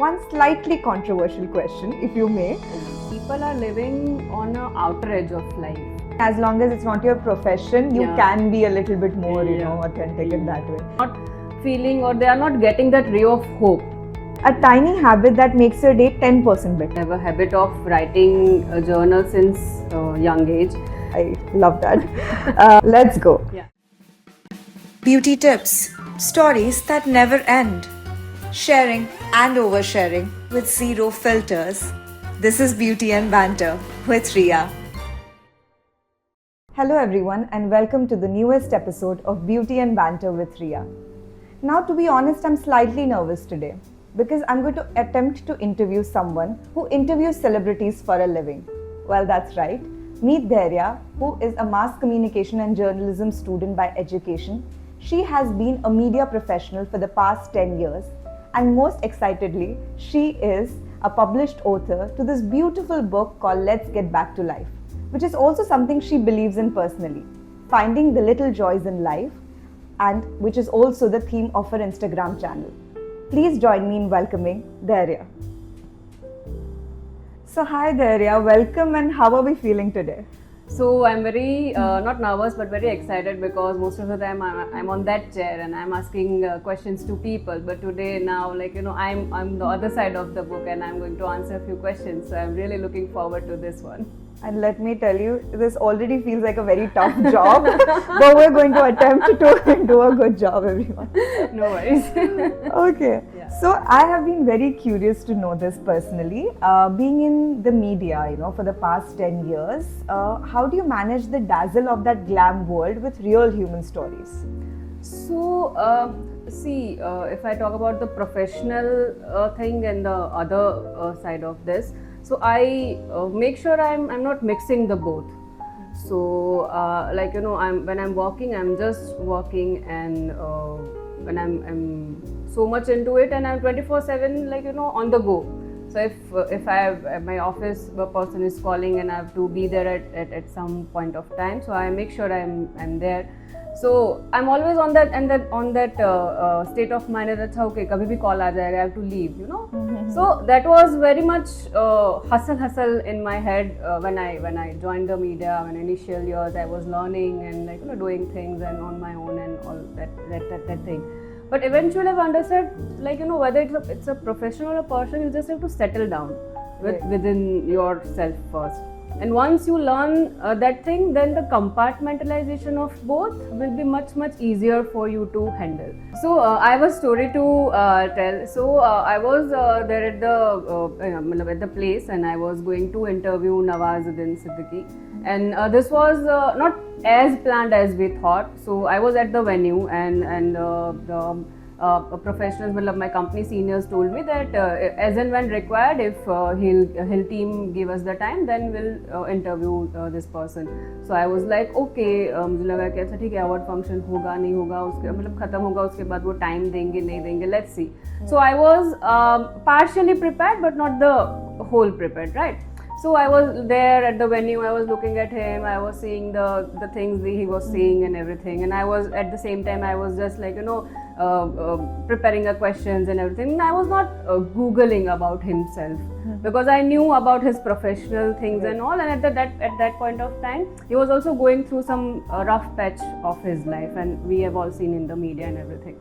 one slightly controversial question, if you may. People are living on an outer edge of life. As long as it's not your profession, you can be a little bit more, authentic in that way. Not feeling, or they are not getting that ray of hope. A tiny habit that makes your day 10% better. I have a habit of writing a journal since young age. I love that. Let's go. Yeah. Beauty tips, stories that never end, sharing and oversharing with zero filters. This is Beauty and Banter with Riya. Hello everyone and welcome to the newest episode of Beauty and Banter with Riya. Now, to be honest, I'm slightly nervous today because I'm going to attempt to interview someone who interviews celebrities for a living. Well, that's right. Meet Dhairya, who is a mass communication and journalism student by education. She has been a media professional for the past 10 years, and most excitedly, she is a published author to this beautiful book called Let's Get Back to Life, which is also something she believes in personally, finding the little joys in life, and which is also the theme of her Instagram channel. Please join me in welcoming Dhairya. So hi Dhairya, welcome, and how are we feeling today? So I'm very not nervous but very excited because most of the time I'm on that chair and I'm asking questions to people. But today now, I'm the other side of the book and I'm going to answer a few questions. So I'm really looking forward to this one. And let me tell you, this already feels like a very tough job, but we're going to attempt to do a good job, everyone. No worries. Okay. Yeah. So I have been very curious to know this personally. Being in the media, for the past 10 years, how do you manage the dazzle of that glam world with real human stories? So, if I talk about the professional thing and the other side of this, so I make sure I'm not mixing the both. So, when I'm working, I'm just working, and when I'm so much into it, and I'm 24/7, on the go. So if I have my office, a person is calling and I have to be there at some point of time, so I make sure I'm there. So I'm always on that state of mind that okay, kabhi bhi call aa jayega, I have to leave, So that was very much hustle in my head when I joined the media. When initial years I was learning and doing things and on my own and all that thing. But eventually I've understood whether it's a professional or a person, you just have to settle down within yourself first. And once you learn that thing, then the compartmentalization of both will be much easier for you to handle. So I have a story to tell. So I was there at the place, and I was going to interview Nawazuddin Siddiqui. And this was not as planned as we thought. So I was at the venue, and the professionals, my company seniors told me that as and when required, if he'll team give us the time, then we'll interview this person. So I was like, okay, मुझे लगा कि अच्छा ठीक है, award function होगा नहीं होगा, उसके खत्म होगा, उसके बाद वो time देंगे नहीं देंगे, let's see. So I was partially prepared but not the whole prepared, right? So I was there at the venue, I was looking at him, I was seeing the things that he was saying and everything, and I was at the same time I was just preparing the questions and everything. And I was not googling about himself because I knew about his professional things and all, and at that point of time he was also going through some rough patch of his life, and we have all seen in the media and everything.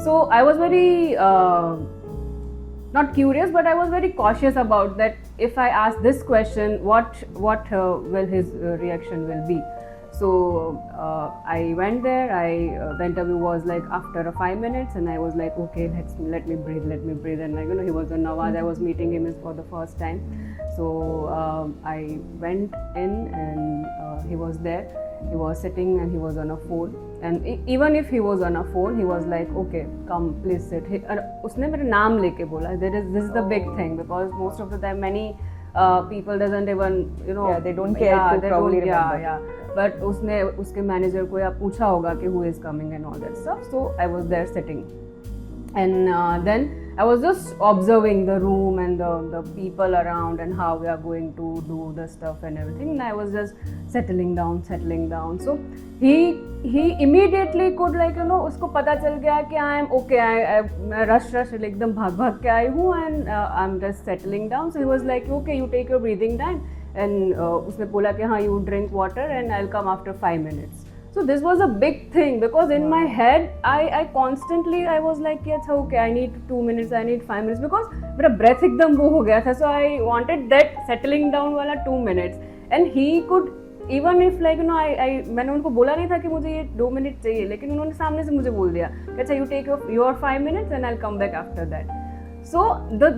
So I was very not curious, but I was very cautious about that. If I ask this question, what will his reaction will be? So I went there. The interview was like after 5 minutes, and I was like, okay, let me breathe. And he was on Nawaz. I was meeting him for the first time. So I went in, and he was there. He was sitting and he was on a phone. And even if he was on a phone, he was like, okay, come, please sit. उसने मेरा नाम लेके बोला. This is the big thing, because most of the time many people doesn't even they don't care to probably remember. But उसने उसके manager को या पूछा होगा कि who is coming and all that stuff. So I was there sitting, and then I was just observing the room and the people around and how we are going to do the stuff and everything. And I was just settling down. So he immediately could उसको पता चल गया कि I am okay. मैं rush एकदम भाग के आई हूँ and I'm just settling down. So he was like, okay, you take your breathing time. And उसने बोला कि हाँ, you drink water and I'll come after 5 minutes. So this was a big thing because in my head I constantly I was like, yeah, okay, I need 2 minutes, I need 5 minutes because मेरा breath एकदम वो हो गया था. So I wanted that settling down वाला 2 minutes. And he could, even if मैंने उनको बोला नहीं था कि मुझे ये 2 मिनट चाहिए, लेकिन उन्होंने सामने से मुझे बोल दिया कि अच्छा, you take your 5 minutes and I'll come back after that. सो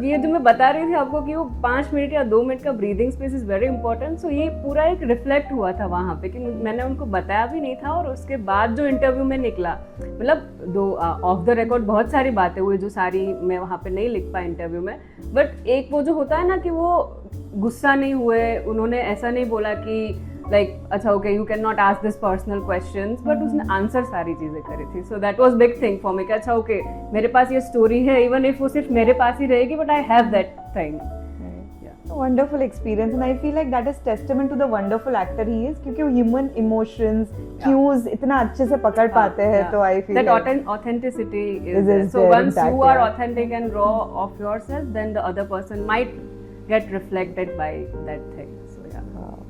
ये जो मैं बता रही थी आपको कि वो 5 मिनट या 2 मिनट का breathing space is very important. So ये पूरा एक रिफ्लेक्ट हुआ था वहाँ पे कि मैंने उनको बताया भी नहीं था. और उसके बाद जो इंटरव्यू में निकला, मतलब दो ऑफ द रिकॉर्ड बहुत सारी बातें हुई जो सारी मैं वहाँ पे नहीं लिख पाई इंटरव्यू में. बट एक वो जो होता है ना कि वो गुस्सा नहीं हुए, उन्होंने ऐसा नहीं बोला कि अच्छा okay, you can not ask this personal questions, but उसने आंसर सारी चीज़ें करी थी. So that was big thing for me कि अच्छा ओके, मेरे पास ये स्टोरी है, इवन इफ वो सिर्फ मेरे पास ही रहेगी, but I have that thing. Wonderful experience, and I feel like that is testament to the wonderful actor he is, क्योंकि वो human emotions, cues इतना अच्छे से पकड़ पाते हैं. तो I feel that like authenticity is there. So once you are authentic and raw of yourself, then the other person might get reflected by that thing. So yeah.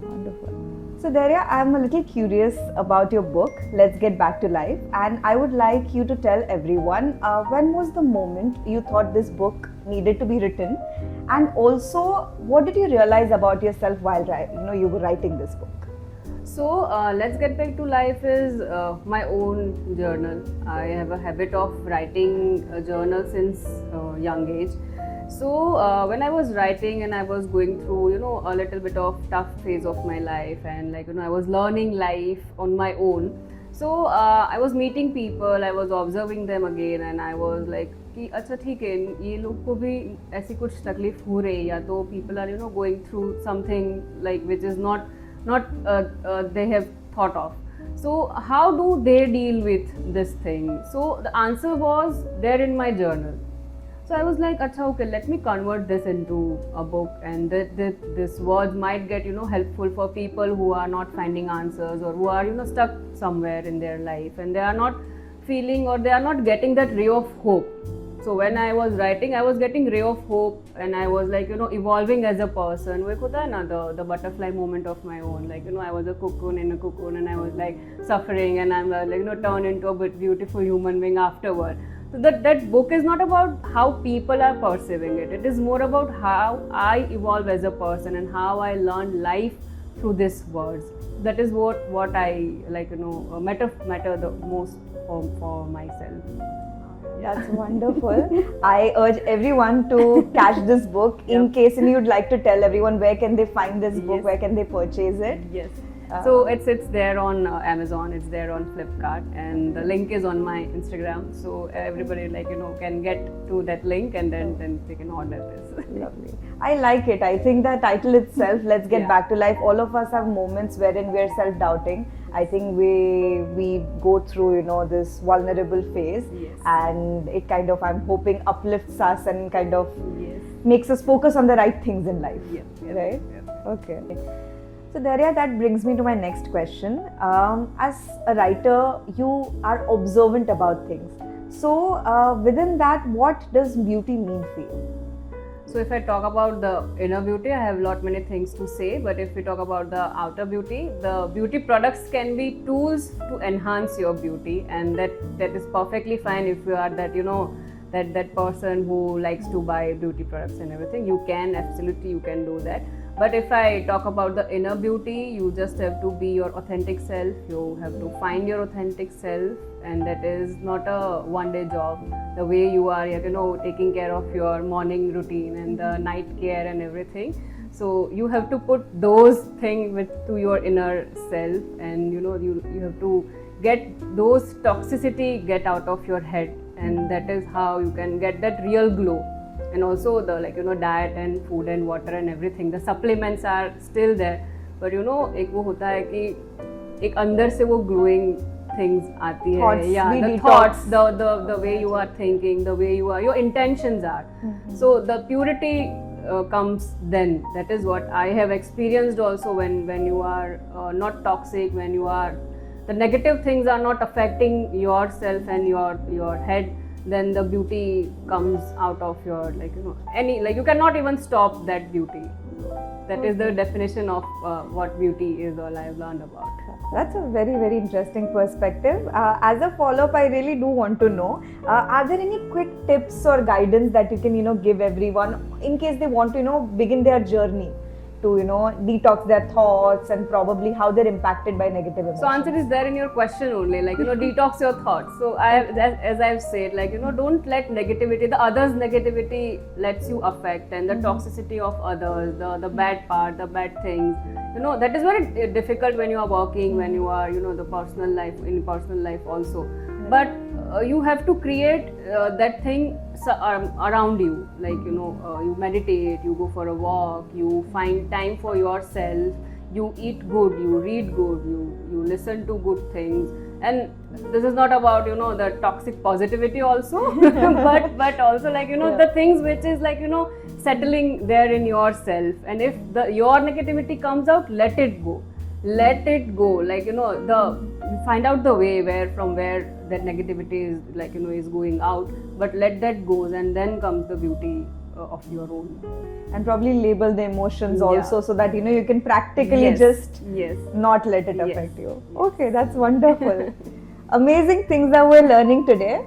Wonderful. So Dhairya, I'm a little curious about your book, Let's Get Back to Life, and I would like you to tell everyone when was the moment you thought this book needed to be written, and also what did you realize about yourself while you were writing this book? So Let's Get Back to Life is my own journal. I have a habit of writing a journal since young age. So when I was writing and I was going through a little bit of tough phase of my life, and I was learning life on my own. So I was meeting people, I was observing them again, and I was like कि अच्छा ठीक है, ये लोग को भी ऐसी कुछ तकलीफ हो रही है, या तो people are going through something like which is not they have thought of. So how do they deal with this thing? So the answer was there in my journal. So I was like, acha, okay, let me convert this into a book, and this words might get helpful for people who are not finding answers, or who are stuck somewhere in their life and they are not feeling, or they are not getting that ray of hope. So when I was writing, I was getting ray of hope, and I was like evolving as a person. वो होता है ना, the butterfly moment of my own, I was a cocoon in a cocoon, and I was like suffering, and I'm turned into a beautiful human being afterward. So that book is not about how people are perceiving it. It is more about how I evolve as a person and how I learn life through these words. That is what I matter the most for myself. That's wonderful. I urge everyone to catch this book. In case you'd like to tell everyone, where can they find this book? Where can they purchase it? Yes. So it's there on Amazon, it's there on Flipkart, and the link is on my Instagram. So everybody can get to that link, and then they can order this. Lovely. I like it. I think the title itself, Let's Get Back to Life. All of us have moments wherein we are self-doubting. I think we go through this vulnerable phase, and it kind of, I'm hoping, uplifts us and kind of makes us focus on the right things in life. Right? Okay. So Dhairya, that brings me to my next question. As a writer, you are observant about things. So within that, what does beauty mean for you? So if I talk about the inner beauty, I have many things to say. But if we talk about the outer beauty, the beauty products can be tools to enhance your beauty, and that is perfectly fine if you are that person who likes to buy beauty products and everything. You can absolutely do that. But if I talk about the inner beauty, you just have to be your authentic self. You have to find your authentic self, and that is not a one-day job. The way you are, taking care of your morning routine and the night care and everything. So you have to put those things to your inner self, and you have to get those toxicity get out of your head, and that is how you can get that real glow. And also the diet and food and water and everything, the supplements are still there, but एक वो होता है कि एक अंदर से वो glowing things aati hai. Thoughts, Yeah, we the detox. thoughts, the way you are thinking, the way you are, your intentions are. So the purity comes then. That is what I have experienced also when you are not toxic, when you are, the negative things are not affecting yourself and your head, then the beauty comes out of your, like, you know, any, like, you cannot even stop that beauty. That is the definition of what beauty is, all I've learned about. That's a very, very interesting perspective. As a follow-up, I really do want to know, are there any quick tips or guidance that you can, give everyone in case they want to, begin their journey to, detox their thoughts and probably how they're impacted by negative emotions? So answer is there in your question only, like, detox your thoughts. So as I've said, like, don't let negativity, the others' negativity lets you affect, and the toxicity of others, the bad part, the bad things, that is very difficult when you are working, when you are, the personal life also. But you have to create that thing around you, like, you meditate, you go for a walk, you find time for yourself, you eat good, you read good, you listen to good things. And this is not about, the toxic positivity also, but also, like, the things which is, like, settling there in yourself. And if your negativity comes out, let it go, like, find out the way from where that negativity is, like, is going out, but let that go, and then comes the beauty of your own. And probably label the emotions also, so that you can practically just not let it affect you. Okay, that's wonderful. Amazing things that we're learning today.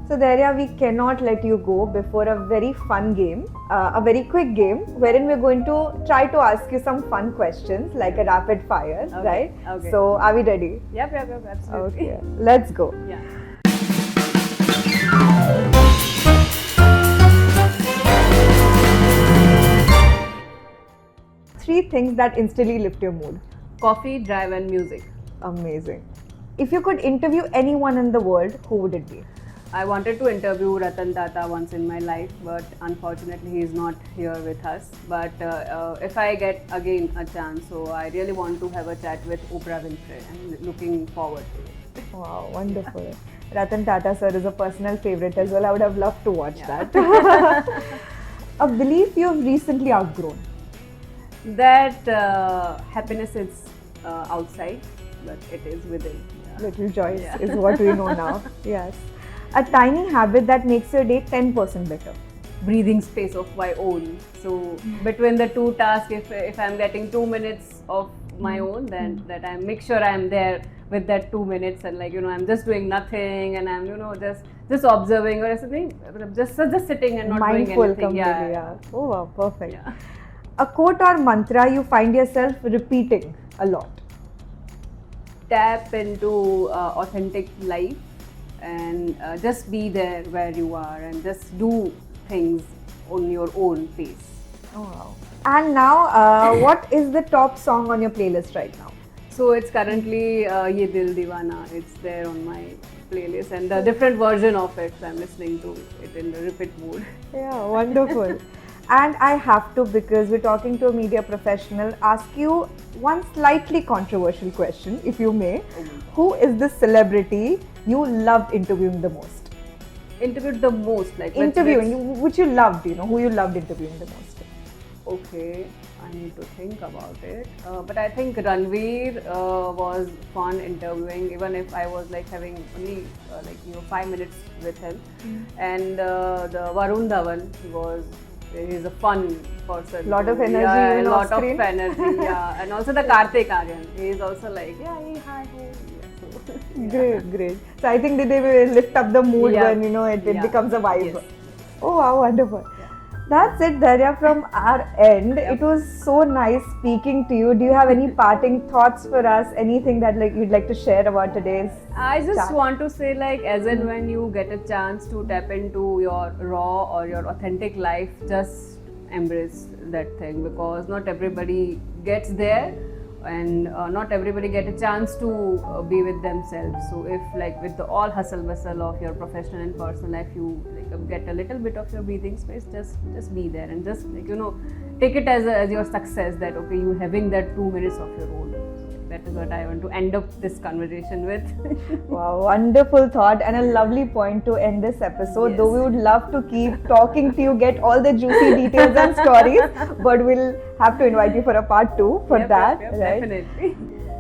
So Dhairya, we cannot let you go before a very fun game, a very quick game, wherein we're going to try to ask you some fun questions, like a rapid fire, right? Okay. So are we ready? Yep, absolutely. Okay, let's go. Yeah. Three things that instantly lift your mood. Coffee, drive, and music. Amazing. If you could interview anyone in the world, who would it be? I wanted to interview Ratan Tata once in my life, but unfortunately he is not here with us. But if I get again a chance, so I really want to have a chat with Oprah Winfrey. I'm looking forward to it. Wow, wonderful. Ratan Tata sir is a personal favorite as well. I would have loved to watch that. A belief you have recently outgrown. That happiness is outside, but it is within. Little joys is what we know now. Yes. A tiny habit that makes your day 10% better. Breathing space of my own. So between the two tasks, if I'm getting 2 minutes of my own, then that I make sure I'm there with that 2 minutes, and, like, I'm just doing nothing, and I'm just observing or something, just sitting and not Mindful doing anything. completely. Yeah. Oh wow, perfect. Yeah. A quote or mantra you find yourself repeating a lot. Tap into authentic life, and just be there where you are, and just do things on your own pace. Oh wow. And now, what is the top song on your playlist right now? So it's currently Ye Dil Deewana. It's there on my playlist, and the different version of it, so I'm listening to it in the repeat mode. Yeah, wonderful. And I have to, because we're talking to a media professional, ask you one slightly controversial question, if you may. Who is the celebrity you loved interviewing the most? Interviewed the most, like interviewing, which you loved, who you loved interviewing the most? Okay, I need to think about it. But I think Ranveer was fun interviewing, even if I was, like, having only 5 minutes with him. And the Varun Dhawan he's a fun person. Lot of energy, yeah, even lot off of screen. energy, yeah. And also the Kartik Aryan, he's also like, yeah, hey, hi, hey. Yeah, so, Great. So I think they will lift up the mood when it Yeah. becomes a vibe. Yes. Oh wow, wonderful. Yeah. That's it, Dhairya, from our end. It was so nice speaking to you. Do you have any parting thoughts for us? Anything that you'd like to share about today's I just chat? want to say, like, as and when you get a chance to tap into your raw or your authentic life, just embrace that thing, because not everybody gets there, and not everybody get a chance to be with themselves. So if, like, with the all hustle bustle of your professional and personal life, you get a little bit of your breathing space, just be there, and just take it as your success, that okay, you having that 2 minutes of your own. that is what I want to end up this conversation with. Wow, wonderful thought and a lovely point to end this episode. Yes. Though we would love to keep talking to you, get all the juicy details and stories, but we'll have to invite you for a part 2 for Yep, that, yep, right? Definitely.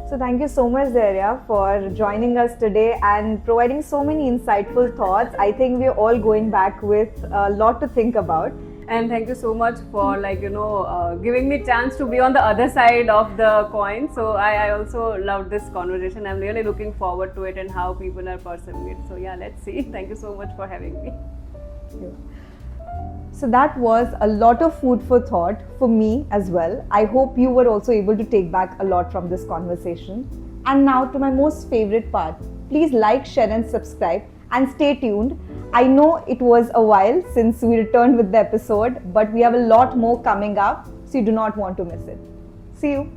So thank you so much, Dhairya, for joining us today and providing so many insightful thoughts. I think we're all going back with a lot to think about. And thank you so much for giving me chance to be on the other side of the coin. So I also loved this conversation. I'm really looking forward to it and how people are perceiving it. So yeah, let's see. Thank you so much for having me. So that was a lot of food for thought for me as well. I hope you were also able to take back a lot from this conversation. And now to my most favorite part. Please like, share and subscribe and stay tuned. I know it was a while since we returned with the episode, but we have a lot more coming up, so you do not want to miss it. See you.